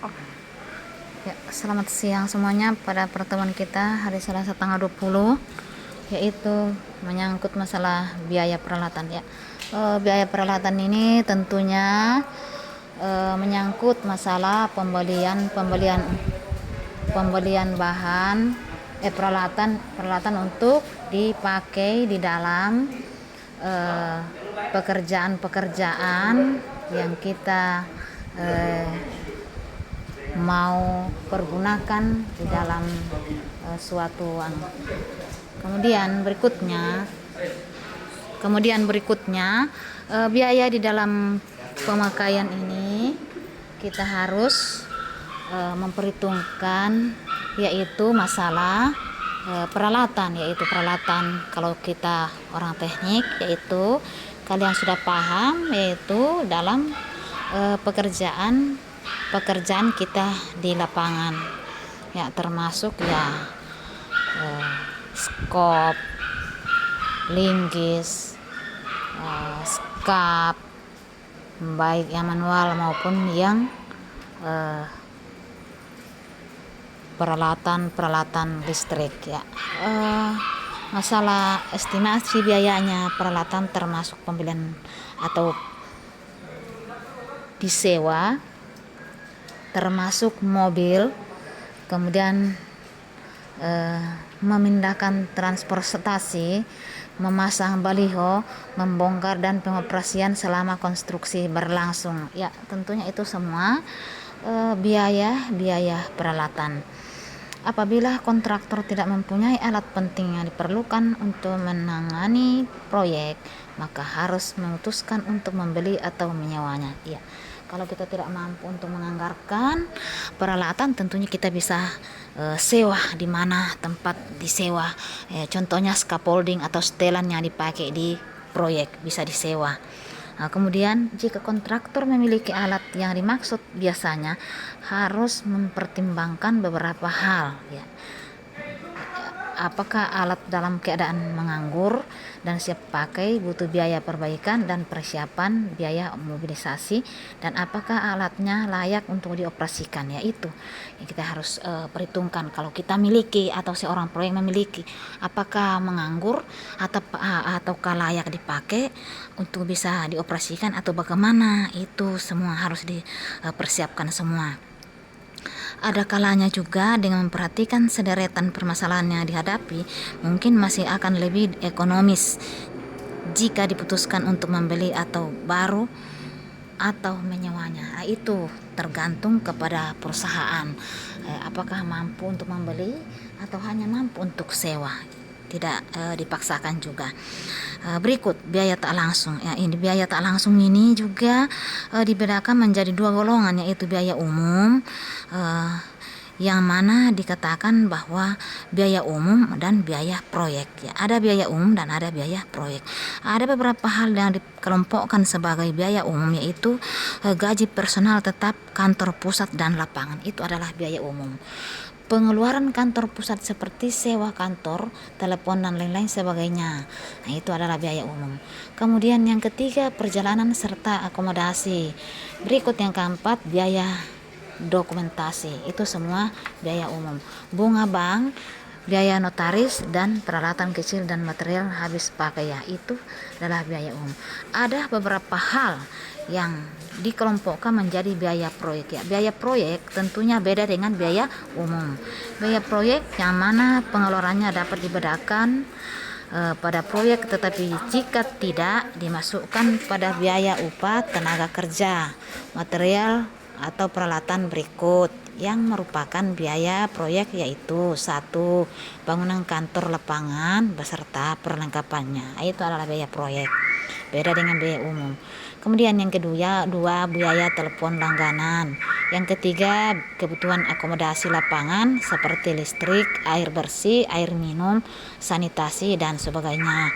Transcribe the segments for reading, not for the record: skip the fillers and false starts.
Ya, selamat siang semuanya. Pada pertemuan kita hari Selasa tanggal 20 yaitu menyangkut masalah biaya peralatan ya. Biaya peralatan ini tentunya menyangkut masalah pembelian bahan peralatan untuk dipakai di dalam pekerjaan-pekerjaan yang kita mau pergunakan di dalam suatu kemudian berikutnya biaya di dalam pemakaian ini kita harus memperhitungkan, yaitu masalah peralatan kalau kita orang teknik, yaitu kalian sudah paham, yaitu dalam pekerjaan kita di lapangan ya, termasuk ya skop, linggis, skap, baik yang manual maupun yang peralatan listrik ya. Masalah estimasi biayanya peralatan termasuk pembelian atau disewa, termasuk mobil, kemudian memindahkan transportasi, memasang baliho, membongkar dan pengoperasian selama konstruksi berlangsung ya. Tentunya itu semua biaya peralatan. Apabila kontraktor tidak mempunyai alat penting yang diperlukan untuk menangani proyek, maka harus memutuskan untuk membeli atau menyewanya ya. Kalau kita tidak mampu untuk menganggarkan peralatan, tentunya kita bisa sewa di mana tempat disewa. Contohnya scaffolding atau setelan yang dipakai di proyek bisa disewa. Kemudian jika kontraktor memiliki alat yang dimaksud, biasanya harus mempertimbangkan beberapa hal ya. Apakah alat dalam keadaan menganggur dan siap pakai, butuh biaya perbaikan dan persiapan biaya mobilisasi, dan apakah alatnya layak untuk dioperasikan ya. Itu yang kita harus perhitungkan kalau kita miliki atau seorang proyek memiliki, apakah menganggur ataukah layak dipakai untuk bisa dioperasikan atau bagaimana. Itu semua harus dipersiapkan semua. Ada kalanya juga dengan memperhatikan sederetan permasalahan yang dihadapi, mungkin masih akan lebih ekonomis jika diputuskan untuk membeli atau baru atau menyewanya. Itu tergantung kepada perusahaan, apakah mampu untuk membeli atau hanya mampu untuk sewa. Tidak dipaksakan juga. Berikut biaya tak langsung ya. Ini biaya tak langsung ini juga dibedakan menjadi dua golongan, yaitu biaya umum, yang mana dikatakan bahwa biaya umum dan biaya proyek ya. Ada biaya umum dan ada biaya proyek. Ada beberapa hal yang dikelompokkan sebagai biaya umum, yaitu gaji personal tetap kantor pusat dan lapangan. Itu adalah biaya umum. Pengeluaran kantor pusat seperti sewa kantor, telepon dan lain-lain sebagainya. Nah, itu adalah biaya umum. Kemudian yang ketiga, perjalanan serta akomodasi. Berikut yang keempat, biaya dokumentasi. Itu semua biaya umum. Bunga bank, biaya notaris, dan peralatan kecil dan material habis pakai ya. Itu adalah biaya umum. Ada beberapa hal yang dikelompokkan menjadi biaya proyek ya. Biaya proyek tentunya beda dengan biaya umum. Biaya proyek yang mana pengeluarannya dapat dibedakan pada proyek, tetapi jika tidak dimasukkan pada biaya upah tenaga kerja, material atau peralatan berikut yang merupakan biaya proyek, yaitu 1. Bangunan kantor lapangan beserta perlengkapannya. Itu adalah biaya proyek, beda dengan biaya umum. Kemudian yang kedua, biaya telepon langganan. Yang ketiga, kebutuhan akomodasi lapangan seperti listrik, air bersih, air minum, sanitasi dan sebagainya.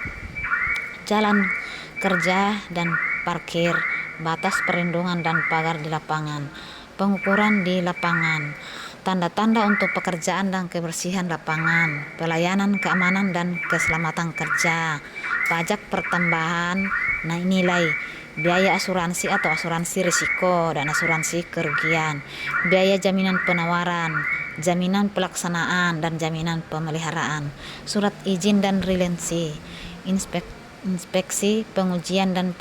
Jalan kerja dan parkir, batas perlindungan dan pagar di lapangan, pengukuran di lapangan, tanda-tanda untuk pekerjaan dan kebersihan lapangan, pelayanan keamanan dan keselamatan kerja, pajak pertambahan nilai biaya asuransi atau asuransi risiko dan asuransi kerugian, biaya jaminan penawaran, jaminan pelaksanaan dan jaminan pemeliharaan, surat izin dan relensi, inspeksi, pengujian dan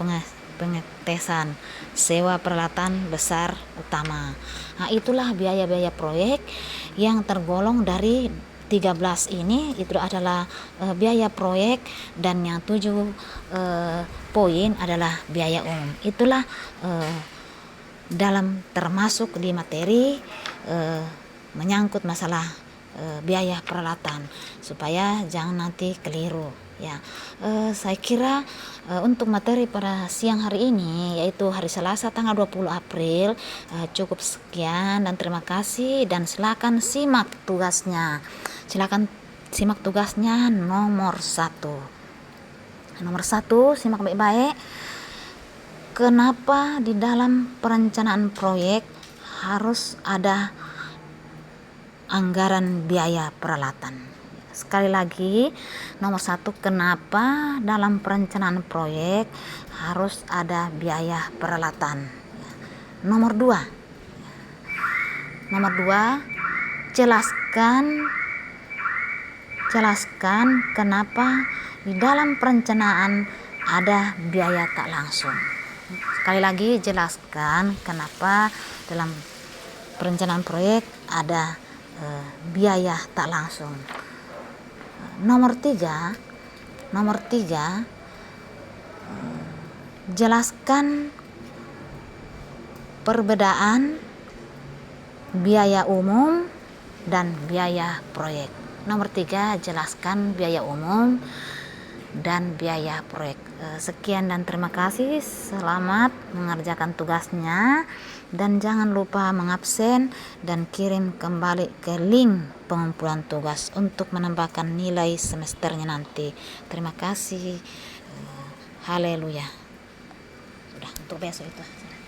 pengetesan, sewa peralatan besar utama. Nah, itulah biaya-biaya proyek yang tergolong dari 13 ini. Itu adalah biaya proyek, dan yang 7 poin adalah biaya umum. Itulah dalam termasuk di materi menyangkut masalah biaya peralatan, supaya jangan nanti keliru ya. Saya kira untuk materi pada siang hari ini, yaitu hari Selasa tanggal 20 April, cukup sekian dan terima kasih, dan silakan simak tugasnya. Nomor 1. Simak baik-baik. Kenapa di dalam perencanaan proyek harus ada anggaran biaya peralatan? Sekali lagi, nomor 1, kenapa dalam perencanaan proyek harus ada biaya peralatan? Nomor 2, jelaskan kenapa di dalam perencanaan ada biaya tak langsung. Sekali lagi, jelaskan kenapa dalam perencanaan proyek ada biaya tak langsung. Nomor 3, jelaskan perbedaan biaya umum dan biaya proyek. Nomor 3, jelaskan biaya umum dan biaya proyek. Sekian dan terima kasih. Selamat mengerjakan tugasnya, dan jangan lupa mengabsen dan kirim kembali ke link pengumpulan tugas untuk menambahkan nilai semesternya nanti. Terima kasih. Haleluya. Sudah untuk besok itu.